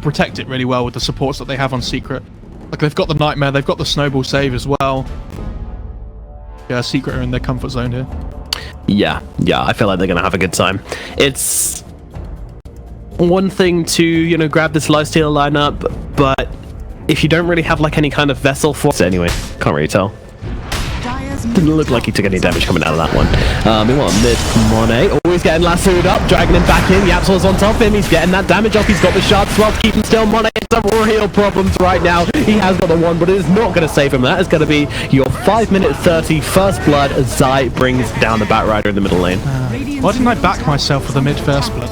can protect it really well with the supports that they have on Secret. Like, they've got the Nightmare, they've got the Snowball save as well. Yeah, Secret are in their comfort zone here. Yeah, I feel like they're going to have a good time. It's one thing to, you know, grab this lifesteal lineup, but if you don't really have, like, any kind of vessel for... Anyway, can't really tell. Didn't look like he took any damage coming out of that one. Meanwhile, mid Monet, always getting lassoed up, dragging him back in. Yapsor's on top of him, he's getting that damage off. He's got the shards as well to keep him still. Monet has some real problems right now. He has got the one, but it is not going to save him. That is going to be your 5-minute 30 first blood as Zai brings down the Batrider in the middle lane. Why didn't I back myself for the mid first blood?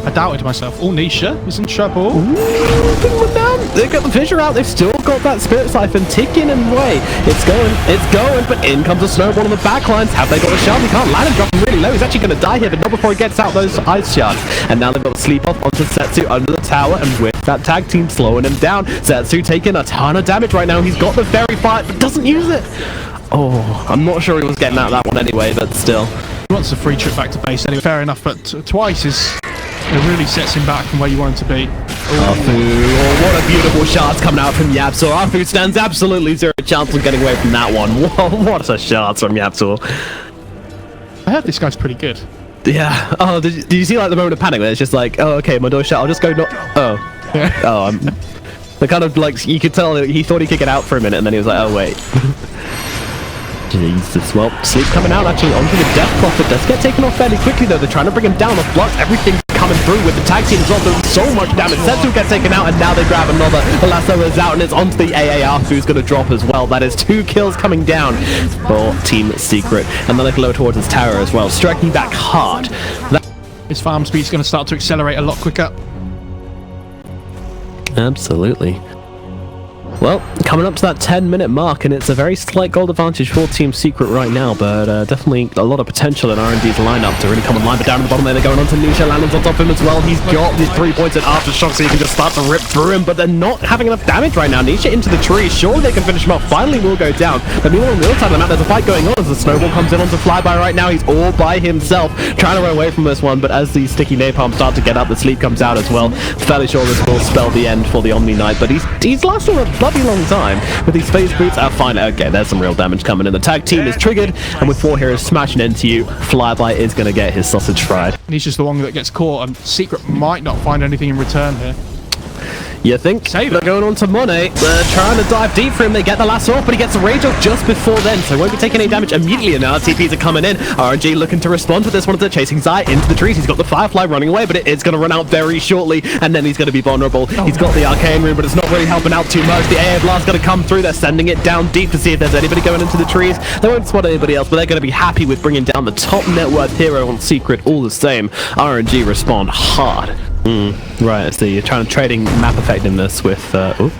I doubted myself. Oh, Nisha is in trouble. They've got the Fissure out. They've still got that Spirit Siphon ticking away. It's going, but in comes a Snowball on the backlines. Have they got a shard? He can't land him, drop him really low. He's actually going to die here, but not before he gets out those ice shards. And now they've got to sleep off onto Setsu under the tower, and with that tag team slowing him down. Setsu taking a ton of damage right now. He's got the Fairy Fire, but doesn't use it. Oh, I'm not sure he was getting out of that one anyway, but still. He wants a free trip back to base anyway. Fair enough, but twice is... It really sets him back from where you want him to be. Oh, what a beautiful shot coming out from Yapsor. Arfu stands absolutely zero chance of getting away from that one. Whoa, what a shot from Yapsor. I heard this guy's pretty good. Yeah. Oh, did you see like the moment of panic where it's just like, oh, okay, my door shut, I'll just go not... Oh. Yeah. Oh, the kind of like, you could tell he thought he could get out for a minute and then he was like, oh, wait. Jesus, well, sleep coming out actually onto the Death Prophet. Does get taken off fairly quickly though. They're trying to bring him down. The flux, everything's coming through with the tag team as well. There's so much damage. Setsu gets taken out and now they grab another. The lasso is out and it's onto the AAR who's going to drop as well. That is 2 kills coming down for Team Secret. And then they flow towards his tower as well, striking back hard. His farm speed's going to start to accelerate a lot quicker. Absolutely. Well, coming up to that 10-minute mark, and it's a very slight gold advantage for Team Secret right now, but definitely a lot of potential in R&D's lineup to really come online. But down at the bottom there, they're going on to Nisha. Landon's on top of him as well. He's got these 3 points in Aftershock, so you can just start to rip through him, but they're not having enough damage right now. Nisha into the tree. Surely they can finish him off. Finally will go down. But meanwhile, on the other side of the map, there's a fight going on as the Snowball comes in onto Flyby right now. He's all by himself, trying to run away from this one, but as the sticky napalm start to get up, the sleep comes out as well. Fairly sure this will spell the end for the Omni Knight, but he's lasted a bloody long time. With these phase boots, fine. Okay, there's some real damage coming in. The tag team is triggered, and with 4 heroes smashing into you, Flyby is going to get his sausage fried. He's the one that gets caught, and Secret might not find anything in return here. You think? They're going on to Monet. They're trying to dive deep for him. They get the lasso off, but he gets a rage off just before then, so he won't be taking any damage immediately. Now TPs are coming in. RNG looking to respond to this one. They're chasing Zai into the trees. He's got the Firefly running away, but it's going to run out very shortly, and then he's going to be vulnerable. He's got the Arcane Rune, but it's not really helping out too much. The AA Blast going to come through. They're sending it down deep to see if there's anybody going into the trees. They won't spot anybody else, but they're going to be happy with bringing down the top net worth hero on Secret all the same. RNG respond hard. Right, so you're trying to trading map effectiveness with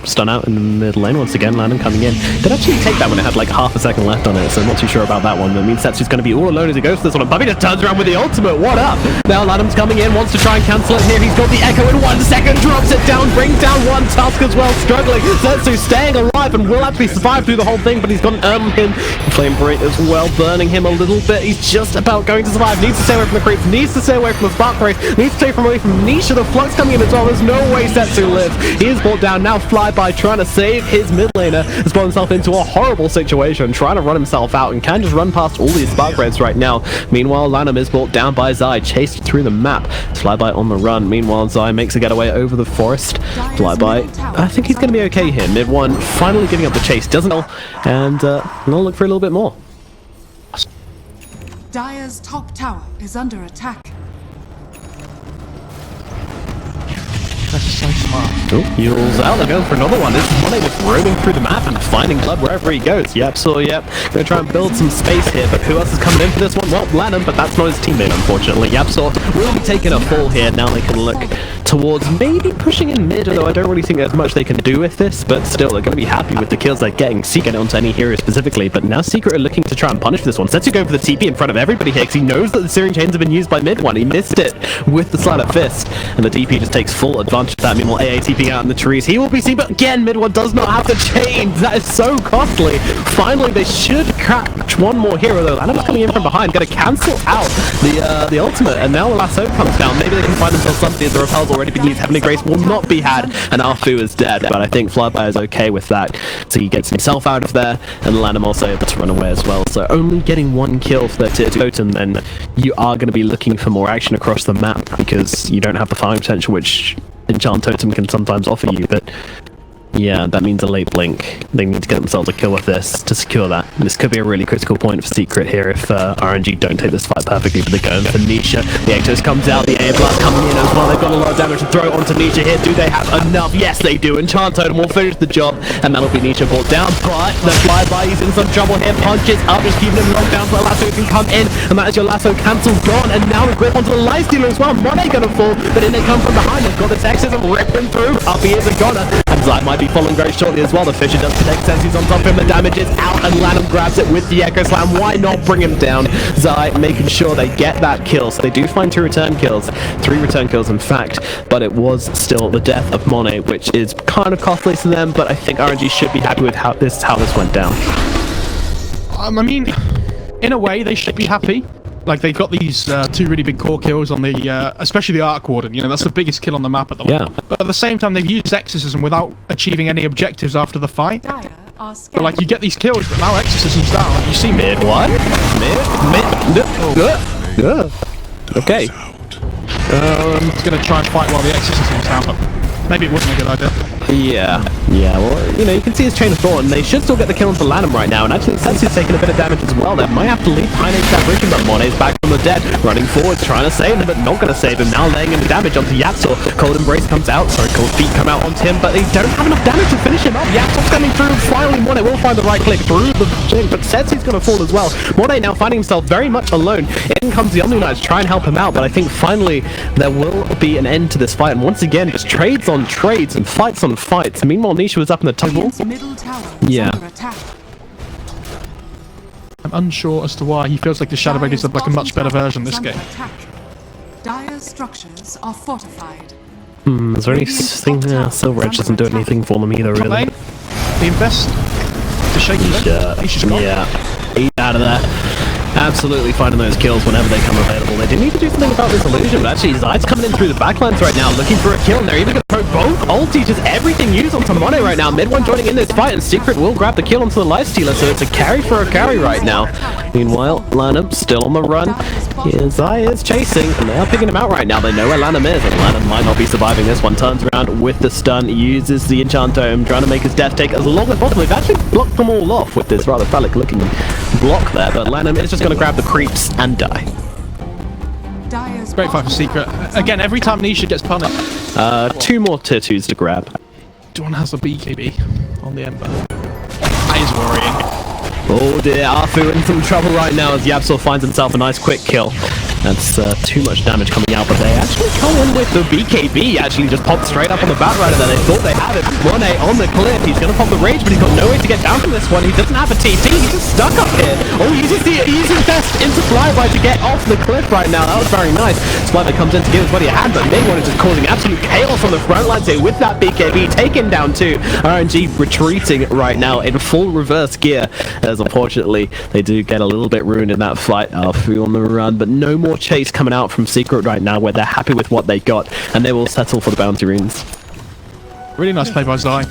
stun out in the middle lane once again. Landon coming in. Did actually take that when it had like half a second left on it, so I'm not too sure about that one. That means Setsu's going to be all alone as he goes for this one. And Bubby just turns around with the ultimate. What up? Now Landon's coming in, wants to try and cancel it here. He's got the Echo in 1 second, drops it down, brings down one Tusk as well, struggling. Setsu staying alive and will actually survive through the whole thing, but he's got an him. Flame Break as well, burning him a little bit. He's just about going to survive. Needs to stay away from the creeps, needs to stay away from the Spark Race, needs to stay away from Nisha. The Flux coming in as well. There's no way Setsu lives. He is brought down. Now Flyby trying to save his mid laner. Has brought himself into a horrible situation, trying to run himself out and can just run past all these Spark Reds right now. Meanwhile, Lanham is brought down by Zai, chased through the map. Flyby on the run. Meanwhile, Zai makes a getaway over the forest. Flyby, I think he's going to be okay here. Mid one, finally giving up the chase. Doesn't know, and we'll look for a little bit more. Dire's top tower is under attack. That's so smart. Oh, Yule's out. They're going for another one. This is Monet just roaming through the map and finding blood wherever he goes. Yep, so yep. Gonna try and build some space here, but who else is coming in for this one? Well, Lanham, but that's not his teammate, unfortunately. Yep, so will be taking a fall here. Now they can look towards maybe pushing in mid, although I don't really think there's much they can do with this, but still, they're going to be happy with the kills they're getting. Secret onto any hero specifically, but now Secret are looking to try and punish this one. Setsu going for the TP in front of everybody here, because he knows that the Searing Chains have been used by mid one. He missed it with the Sleight of Fist, and the DP just takes full advantage of that. Meanwhile, AA TPing out in the trees. He will be seen, but again, mid one does not have the chains. That is so costly. Finally, they should catch one more hero, though. Lanham's coming in from behind, going to cancel out the ultimate, and now the lasso comes down. Maybe they can find themselves something as the repels already been used. Heavenly Grace will not be had, and Arfu is dead. But I think Flyby is okay with that. So he gets himself out of there, and Lanham also able to run away as well. So only getting 1 kill for their tier 2 totem, and you are going to be looking for more action across the map because you don't have the farming potential which Enchant Totem can sometimes offer you. But yeah, that means a late blink. They need to get themselves a kill with this to secure that. And this could be a really critical point for Secret here if RNG don't take this fight perfectly, but they're going for Nisha. The Ectos comes out, the air blast coming in as well. They've got a lot of damage to throw onto Nisha here. Do they have enough? Yes, they do. Enchant Totem will finish the job, and that'll be Nisha brought down. But the Flyby is in some trouble here. Punches up, just keeping him locked down so the lasso can come in, and that is your lasso cancelled, gone. And now the grip onto the Lifestealer as well. Monet gonna fall, but then they come from behind. They've got this Exorcism ripping through. Up he is a goner. And Zai might be following very shortly as well. The Fisher does connect sense. He's on top of him. The damage is out, and Lanham grabs it with the Echo Slam. Why not bring him down? Zai making sure they get that kill. So they do find 2 return kills. 3 return kills, in fact. But it was still the death of Monet, which is kind of costly to them. But I think RNG should be happy with how this went down. I mean, in a way, they should be happy. Like, they've got these 2 really big core kills on the, especially the Arc Warden, you know, that's the biggest kill on the map at the moment. But at the same time, they've used Exorcism without achieving any objectives after the fight. But, like, you get these kills, but now Exorcism's down. You see mid one? Okay. It's gonna try and fight while the Exorcism's down, but maybe it wasn't a good idea. Yeah, well, you know, you can see his chain of thought, and they should still get the kill into Lanham right now, and actually Sensu's taking a bit of damage as well. They might have to leave behind that bridge, but Monet's back from the dead, running forwards, trying to save him, but not going to save him, now laying in the damage onto Yapsor. Cold Embrace comes out, Cold Feet come out onto him, but they don't have enough damage to finish him up. Yapsor's coming through, finally Monet will find the right click through the thing, but Sensu's going to fall as well. Monet now finding himself very much alone. In comes the Omni Knights to try and help him out, but I think finally there will be an end to this fight, and once again, just trades on trades and fights on fights. Meanwhile, Nisha was up in the tumble. Yeah. I'm unsure as to why he feels like the Shadow Blade is like a much better version this game. Dire structures are fortified. Is there anything Silver Edge doesn't do anything for them either, really. The invest to shake yeah, eat out of there. Absolutely finding those kills whenever they come available. They do need to do something about this illusion, but actually Zai's coming in through the backlines right now, looking for a kill, and they're even going to throw both ulti, just everything used onto Monet right now. Mid one joining in this fight, and Secret will grab the kill onto the Lifestealer, so it's a carry for a carry right now. Meanwhile, Lanham still on the run. Yeah, Zai is chasing, and they are picking him out right now. They know where Lanham is, and Lanham might not be surviving this one. Turns around with the stun, uses the Enchant Tome, trying to make his death take as long as possible. They've actually blocked them all off with this rather phallic looking block there, but Lanham is just going to grab the creeps and die. Great fight for Secret. Again, every time Nisha gets punished. 2 more tier 2s to grab. Dawn has a BKB on the Ember. That is worrying. Oh dear, Arfu in some trouble right now as Yapsor finds himself a nice quick kill. That's too much damage coming out, but they actually come in with the BKB. Actually just popped straight up on the Batrider there. They thought they had it. Monet on the cliff. He's going to pop the Rage, but he's got no way to get down from this one. He doesn't have a TT. He's just stuck up here. Oh, he uses best into Flyby to get off the cliff right now. That was very nice. Flyby comes in to give us what he had, but Mid one is just causing absolute chaos on the front lines here with that BKB. Taken down too. RNG retreating right now in full reverse gear, as unfortunately they do get a little bit ruined in that fight. Arfu on the run, but no more chase coming out from Secret right now, where they're happy with what they got, and they will settle for the bounty runes. Really nice play by Zai.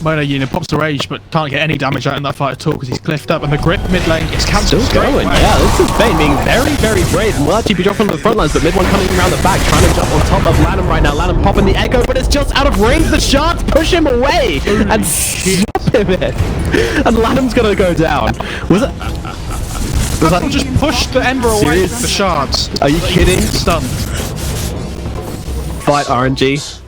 Monet unit pops the Rage, but can't get any damage out in that fight at all because he's cliffed up, and the grip mid lane gets cancelled. Still going, yeah. This is Bane being very, very brave, and will actually be dropping on the front lines, but mid one coming around the back, trying to jump on top of Lanham right now. Lanham popping the Echo, but it's just out of range. The shards push him away and stop him in, and Lanham's gonna go down. Was it? That just pushed the Ember away from the shards. Are you kidding? Stunned. Fight RNG.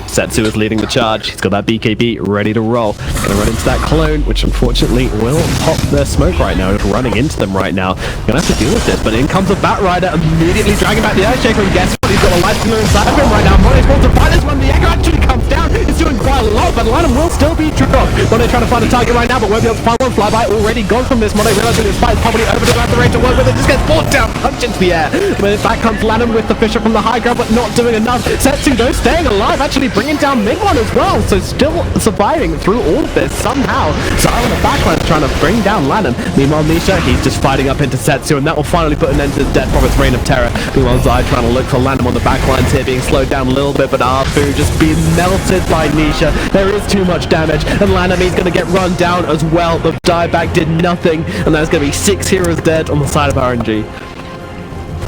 Setsu is leading the charge. He's got that BKB ready to roll. Gonna run into that clone, which unfortunately will pop their smoke right now. Just running into them right now. Gonna have to deal with this, but in comes a Batrider, immediately dragging back the Earthshaker, and guess what? He's got a Lifestealer inside of him right now. Money's supposed to fight this one. The Echo actually comes down. It's doing quite a lot, but Lanham will still be dropped. Monet trying to find a target right now, but won't be able to find one. Flyby already gone from this. Monet realizing this fight is probably over to have the range to work with it. Just gets brought down, punch into the air. But back comes Lanham with the Fisher from the high ground, but not doing enough. Setsu though staying alive, actually bringing down mid one as well. So still surviving through all of this somehow. Zai on the backline trying to bring down Lanham. Meanwhile, Nisha, he's just fighting up into Setsu, and that will finally put an end to his death from its reign of terror. Meanwhile, Zai trying to look for Lanham on the backlines here, being slowed down a little bit, but Arfu just being melted by Nisha. There is too much damage, and Lanham is going to get run down as well. The dieback did nothing, and there's going to be 6 heroes dead on the side of RNG.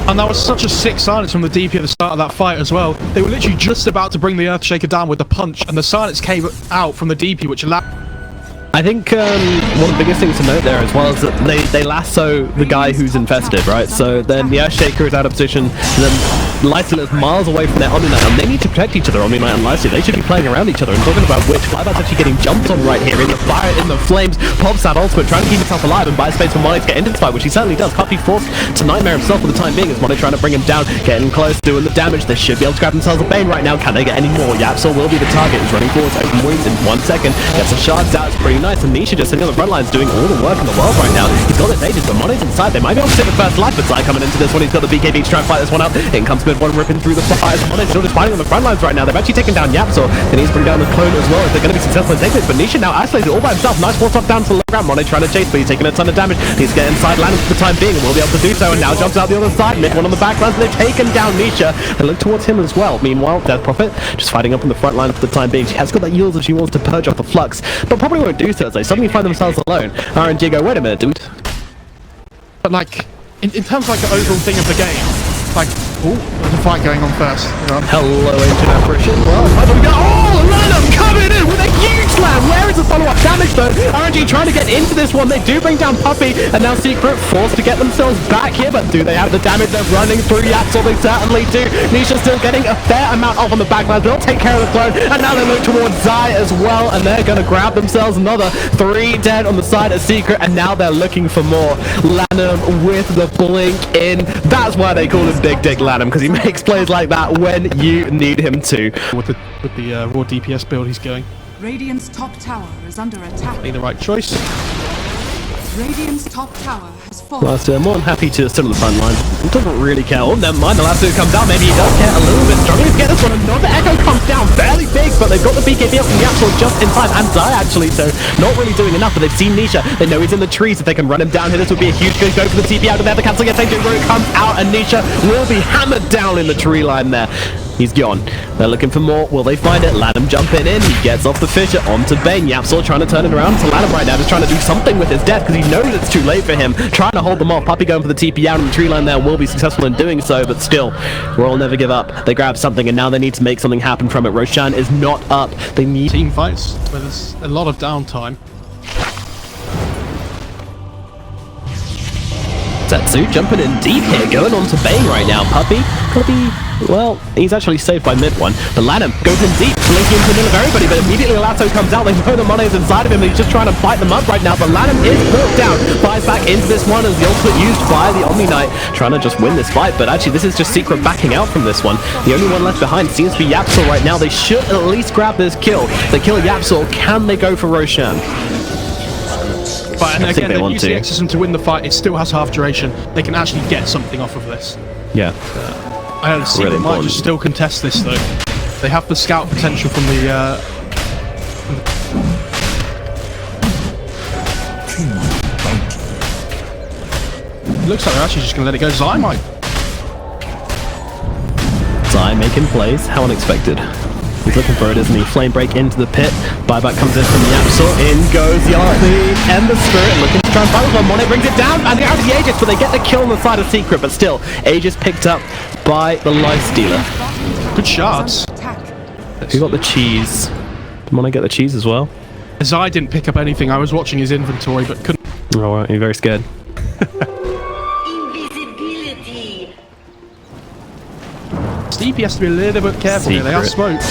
And that was such a sick silence from the DP at the start of that fight as well. They were literally just about to bring the Earthshaker down with the punch, and the silence came out from the DP, which allowed... I think one of the biggest things to note there as well is that they lasso the guy who's infested, right? So then the Earthshaker is out of position, and then Lysol is miles away from their Omni-Knight, and they need to protect each other, Omni-Knight and Lysol. They should be playing around each other, and talking about which Flyby's actually getting jumped on right here in the fire, in the flames. Pops that ultimate, trying to keep himself alive and buy space for Monet to get into this fight, which he certainly does. Can't be forced to Nightmare himself for the time being, as Monet trying to bring him down, getting close, doing the damage. They should be able to grab themselves a Bane right now. Can they get any more? Yapsol will be the target. He's running forwards, open wounds in 1 second. Gets the shards out, it's pretty nice, and Nisha just sitting on the front lines doing all the work in the world right now. He's got his ages, but Monet's inside. They might be able to sit with first life, but Zai coming into this one. He's got the BKB to try and fight this one out. In comes mid one, ripping through the fires. Monet's still just fighting on the front lines right now. They've actually taken down Yapsol, and he's bringing down the clone as well. If they're going to be successful in taking this, but Nisha now isolated all by himself. Nice force up down to the low ground. Monet trying to chase, but he's taking a ton of damage. He's getting inside Lanham for the time being, and will be able to do so, and now jumps out the other side. Mid one on the back lines, and they've taken down Nisha. They look towards him as well. Meanwhile, Death Prophet just fighting up in the front line for the time being. She has got that yield if she wants to purge off the flux, but probably won't do so as they suddenly find themselves alone. RNG go, wait a minute, dude. But like, in terms of like the overall thing of the game, like, oh, there's a fight going on first. Hello, Ancient Apparition. Well, Lanham coming in with a huge slam. Where is the follow-up damage though? RNG trying to get into this one. They do bring down Puppy, and now Secret forced to get themselves back here, but do they have the damage? They're running through Yapsol. They certainly do. Nisha still getting a fair amount off on the backline. They'll take care of the clone, and now they look towards Zai as well, and they're going to grab themselves another 3 dead on the side of Secret, and now they're looking for more. Lanham with the blink in. That's why they call him Big Dick Lanham, because he makes plays like that when you need him to. With the raw DPS build he's going. Radiant's top tower is under attack. Made the right choice. Radiant's top tower has fallen. Last more than happy to sit on the front line. He doesn't really care. Oh, never mind. The last two comes out. Maybe he does care a little bit. Struggling to get this one. Another Echo comes down fairly big, but they've got the BKB up from the Yapsol just in time. And Zai actually, so not really doing enough, but they've seen Nisha. They know he's in the trees. If they can run him down here, this would be a huge good go for the TP out of there. The cancel gets taken. Root comes out, and Nisha will be hammered down in the tree line there. He's gone. They're looking for more. Will they find it? Lanham jumping in. He gets off the Fisher onto Bane. Yapsol trying to turn it around to Lanham right now. Just trying to do something with his death because he knows it's too late for him. Trying to hold them off. Puppy going for the TP out in the tree line there. Will be successful in doing so, but still, Royal never give up. They grab something and now they need to make something happen from it. Roshan is not up. They need team fights where there's a lot of downtime. Setsu jumping in deep here, going on to Bane right now. Puppy could be, well, he's actually saved by mid one, but Lanham goes in deep, linking into the middle of everybody, but immediately Lasso comes out. They know the Monet's inside of him, and he's just trying to fight them up right now, but Lanham is brought down, flies back into this one as the ultimate used by the Omni-Knight, trying to just win this fight, but actually this is just Secret backing out from this one. The only one left behind seems to be Yapsol right now. They should at least grab this kill. They kill Yapsol, can they go for Roshan? But and again, they use the exorcism to win the fight. It still has half duration. They can actually get something off of this. Yeah. I see they might just still contest this though. They have the scout potential from the. It looks like they're actually just going to let it go. Zai might. Zai making plays. How unexpected. He's looking for it, isn't he? Flame break into the pit. Buyback comes in from the Yapsol. In goes the Arthi and the Spirit, looking to try and fight with one. Monet brings it down, and they have the Aegis, but they get the kill on the side of Secret. But still, Aegis picked up by the Life Stealer. Good shots. Who got the cheese? Did Monet get the cheese as well? Zai didn't pick up anything. I was watching his inventory, but couldn't. Oh, right, you're very scared. Stevie has to be a little bit careful here. They are smoked.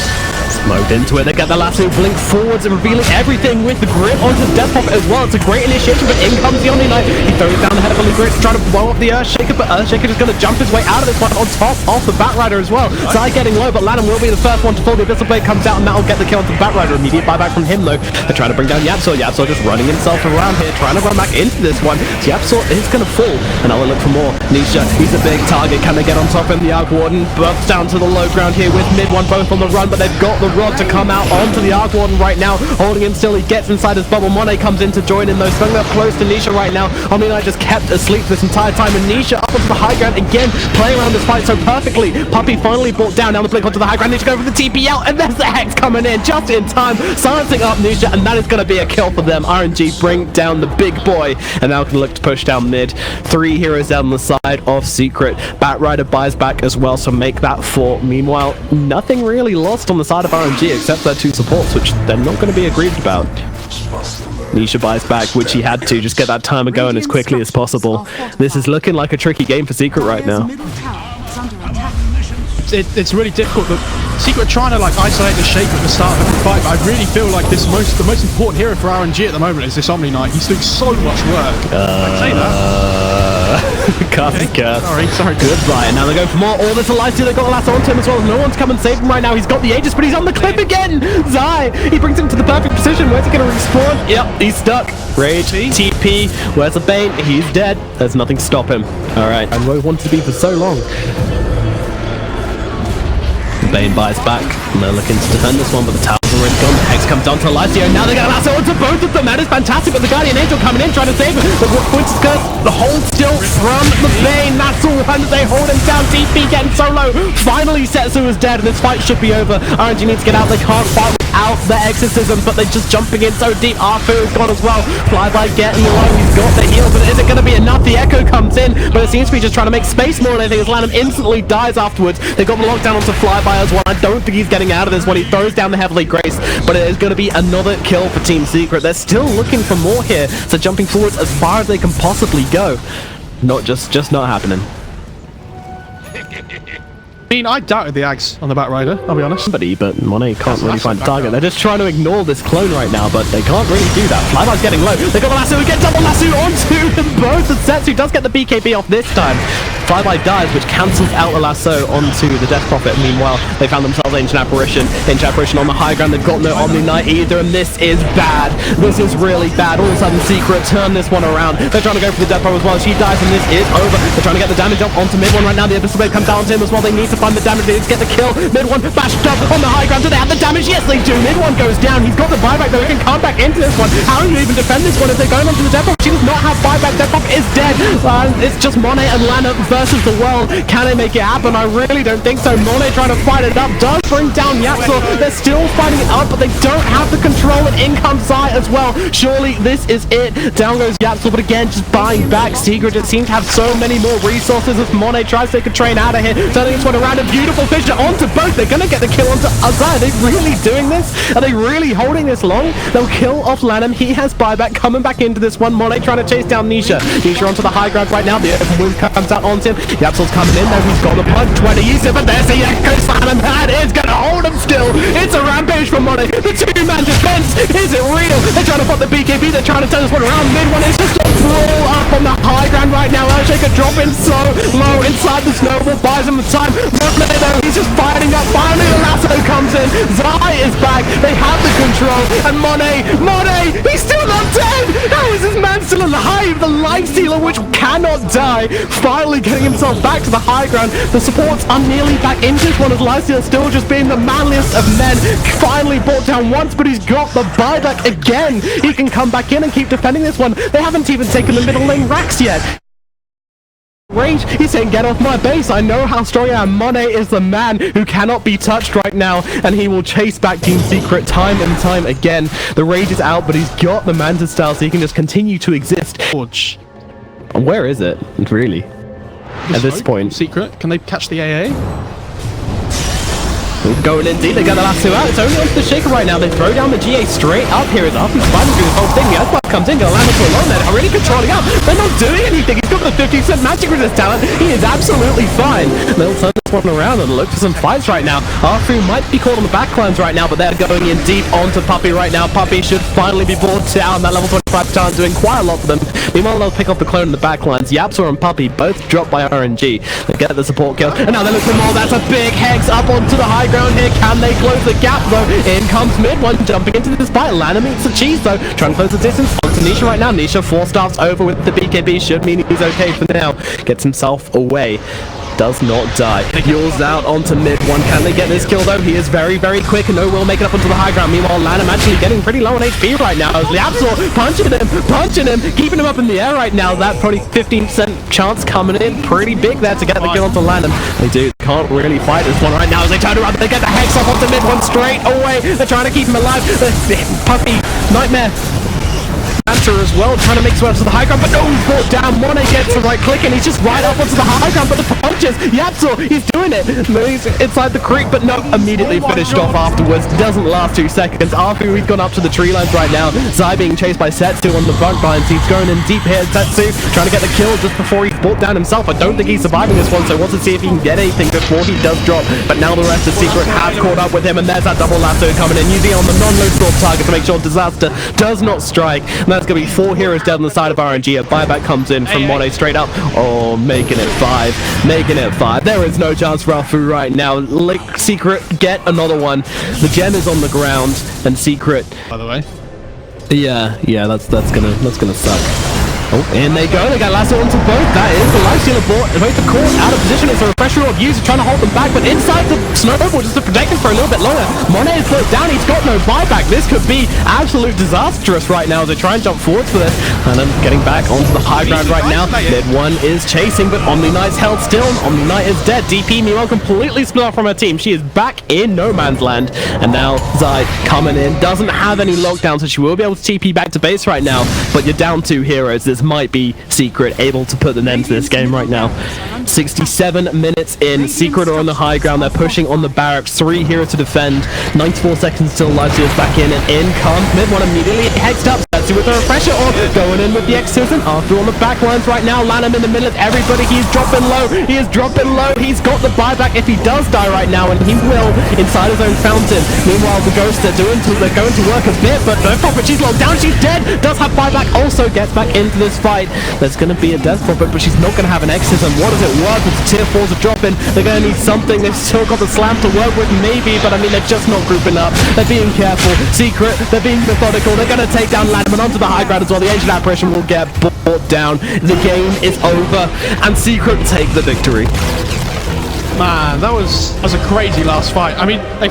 Mowed into it, they get the lasso, blink forwards and revealing everything with the grip onto the Death Prophet as well. It's a great initiation, but in comes the Omni Knight. He throws down the heavily grip to try to blow up the Earthshaker, but Earthshaker is going to jump his way out of this one on top of the Batrider as well. Zai getting low, but Lanham will be the first one to fall. The Abyssal Blade comes out and that'll get the kill onto the Batrider. Immediate buyback from him though. They're trying to bring down Yapzor. Yapzor just running himself around here, trying to run back into this one. So Yapzor is going to fall, and I'll look for more. Nisha, he's a big target. Can they get on top of him? The Arc Warden buffs down to the low ground here with mid one both on the run, but they've got the rod to come out onto the Arc Warden right now, holding him still. He gets inside his bubble. Monet comes in to join in though, swung up close to Nisha right now. Omni Knight just kept asleep this entire time, and Nisha up onto the high ground again, playing around this fight so perfectly. Puppy finally brought down the blink onto the high ground. Nisha go for the TP out, and there's the Hex coming in just in time, silencing up Nisha, and that is going to be a kill for them. RNG bring down the big boy, and now can look to push down mid. 3 heroes down the side of Secret. Batrider buys back as well, so make that 4. Meanwhile, nothing really lost on the side of RNG except their 2 supports, which they're not going to be aggrieved about. Nisha buys back, which he had to just get that timer going as quickly as possible. This is looking like a tricky game for Secret right now. It's really difficult. Secret trying to like isolate the Shaper at the start of the fight, but I really feel like the most important hero for RNG at the moment is this Omni Knight. He's doing so much work. I'd say that. Sorry. Goodbye. And now they go for more. All this Alicia, they got the lasso onto him as well. No one's come and save him right now. He's got the Aegis, but he's on the cliff again. Zai, he brings him to the perfect position. Where's he going to respawn? Yep, he's stuck. Rage, TP. Where's the Bane? He's dead. There's nothing to stop him. All right, and where he wanted to be for so long. Bane buys back, and they're looking to defend this one, but the tower's already gone. The Hex comes down to Alicia, and now they got a lasso onto both of them. That is fantastic, but the Guardian Angel coming in, trying to save him. But what points is good? The hold still from the Bane. That's all, and they hold him down. TP getting so low. Finally, Setsu is dead, and this fight should be over. RNG needs to get out. They can't fight without the exorcism, but they're just jumping in so deep. Arfu is gone as well. Flyby getting low. He's got the heal, but is it going to be enough? The Echo comes in, but it seems to be just trying to make space more than anything, as Lanham instantly dies afterwards. They got the lockdown onto Flyby as well. I don't think he's getting out of this one. He throws down the Heavily Grace, but it is going to be another kill for Team Secret. They're still looking for more here, so jumping forwards as far as they can possibly go. Not just not happening. I mean, I doubted the Ags on the Batrider, I'll be honest. But Monet can't really find a target. They're just trying to ignore this clone right now, but they can't really do that. Flyby's getting low. They got the lasso. We get double lasso onto them both. And Setsu does get the BKB off this time. Flyby dies, which cancels out the lasso onto the Death Prophet. Meanwhile, they found themselves Ancient Apparition. Ancient Apparition on the high ground. They've got no Omni Knight either, and this is bad. This is really bad. All of a sudden, Secret turn this one around. They're trying to go for the Death Prophet as well. She dies, and this is over. They're trying to get the damage up onto mid one right now. The Abyssal Blade comes down to him as well. They need to find the damage. They need to get the kill. Mid one bashed up on the high ground. Do they have the damage? Yes, they do. Mid one goes down. He's got the buyback, though. He can come back into this one. How do you even defend this one if they're going onto the Death Prophet? She does not have buyback. Death Prophet is dead. It's just Monet and Lana versus the world. Can they make it happen? I really don't think so. Monet trying to fight it up does bring down Yapzor. They're still fighting it up, but they don't have the control, and in comes Zai as well. Surely this is it. Down goes Yapzor, but again, just buying back. Secret just seems to have so many more resources as Monet tries to take a train out of here. Turning this one around, a beautiful fissure onto both. They're going to get the kill onto Zai. Are they really doing this? Are they really holding this long? They'll kill off Lanham. He has buyback coming back into this one. Monet trying to chase down Nisha. Nisha onto the high ground right now. The open wound comes out onto him. Yapzor's coming in though. He's got the punch. 20 easier, but there's the Echo Slam, and that is going to hold him still. It's a Rampage from Monet. The 2-man defense. Is it real? They're trying to put the BKB. They're trying to turn this one around. Mid one is just a brawl up on the high ground right now. Earthshaker dropping so low inside the snowball. Buys him the time. Monet though, he's just fighting up. Finally the lasso comes in. Zai is back. They have the control. And Monet, he's still not dead. How is this man still alive? The life stealer, which cannot die, finally getting himself back to the high ground. The supports are nearly back into this one, as Lycia still just being the manliest of men. Finally brought down once, but he's got the buyback again. He can come back in and keep defending this one. They haven't even taken the middle lane racks yet. Rage, he's saying, get off my base. I know how strong I am. Monet is the man who cannot be touched right now, and he will chase back Team Secret time and time again. The Rage is out, but he's got the Manta style, so he can just continue to exist. Where is it, really? At this point. Secret, can they catch the AA? Going in deep, they got the last 2 out. It's only onto the Shaker right now. They throw down the GA straight up here as Arfu's fighting through this whole thing. The Earthquake comes in, gonna land into a low net, already controlling up. They're not doing anything. He's got the 50% magic resist talent. He is absolutely fine. They'll turn this one around and look for some fights right now. R3 might be caught on the backlines right now, but they're going in deep onto Puppey right now. Puppey should finally be brought down. That level 25 chance doing quite a lot for them. Meanwhile, they'll pick up the clone in the backlines. Yapzor and Puppey both dropped by RNG. They get the support kill, and now they're looking more. That's a big hex up onto the high ground here. Can they close the gap though? In comes mid one, jumping into this fight. Lana meets the cheese though, trying to close the distance onto Nisha right now. Nisha 4-stars over with the BKB, should mean he's okay for now. Gets himself away. Does not die. Yule's out onto mid one. Can they get this kill though? He is very, very quick and no will make it up onto the high ground. Meanwhile, Lanham actually getting pretty low on HP right now. As Yapzor punching him, keeping him up in the air right now. That probably 15% chance coming in. Pretty big there to get the kill onto Lanham. They do. Can't really fight this one right now as they turn around. They get the hex off onto mid one straight away. They're trying to keep him alive. Puppey, Nightmare. Answer as well, trying to make his way up to the high ground, but no, he's brought down. Monet gets the right click and he's just right up onto the high ground, but the punches, Yapzor, he's doing it. He's inside the creek, but no, immediately finished off afterwards. Doesn't last 2 seconds. After we've gone up to the tree lines right now, Zai being chased by Setsu on the front lines. He's going in deep here. Setsu trying to get the kill just before he's brought down himself. I don't think he's surviving this one, so wants to see if he can get anything before he does drop. But now the rest of Secret have caught up with him, and there's that double lasso coming in, using it on the non-load source target to make sure Disaster does not strike. And that's going to be 4 heroes dead on the side of RNG. A buyback comes in from Monet straight up. Oh, making it 5. Making it 5. There is no chance for Alfu right now. Secret, get another one. The gem is on the ground, and Secret. By the way. Yeah, that's gonna suck. Oh, and they go. They got lasso onto both. That is the lifesteal abort. Both the course out of position as a refresher of use, trying to hold them back, but inside the snowball just to protect him for a little bit longer. Monet is put down. He's got no buyback. This could be absolute disastrous right now as they try and jump forwards for this. And then getting back onto the high ground right now. Mid one is chasing, but Omni Knight's held still. Omni Knight is dead. DP meanwhile completely split off from her team. She is back in no man's land. And now Zai coming in. Doesn't have any lockdown, so she will be able to TP back to base right now. But you're down 2 heroes. This might be Secret able to put an end to this game right now. 67 minutes in. Secret are on the high ground. They're pushing on the barracks. 3 heroes to defend. 94 seconds till Liveseal's back in, and in comes mid one immediately hexed up. Setsu with the refresher or going in with the Exorcism. Arthur on the back lines right now. Lanham in the middle of everybody. He's dropping low. He is dropping low. He's got the buyback if he does die right now, and he will inside his own fountain. Meanwhile, the ghosts are they're going to work a bit, but no profit. She's locked down. She's dead. Does have buyback. Also gets back into this fight. There's going to be a death profit, but she's not going to have an Exorcism. What does it work with the tier 4s are dropping? They're going to need something. They've still got the slam to work with, maybe, but I mean, they're just not grouping up. They're being careful. Secret, they're being methodical. They're going to take down Lanham onto the high ground as well. The Ancient Apparition will get brought down. The game is over, and Secret take the victory. Man, that was a crazy last fight. I mean, they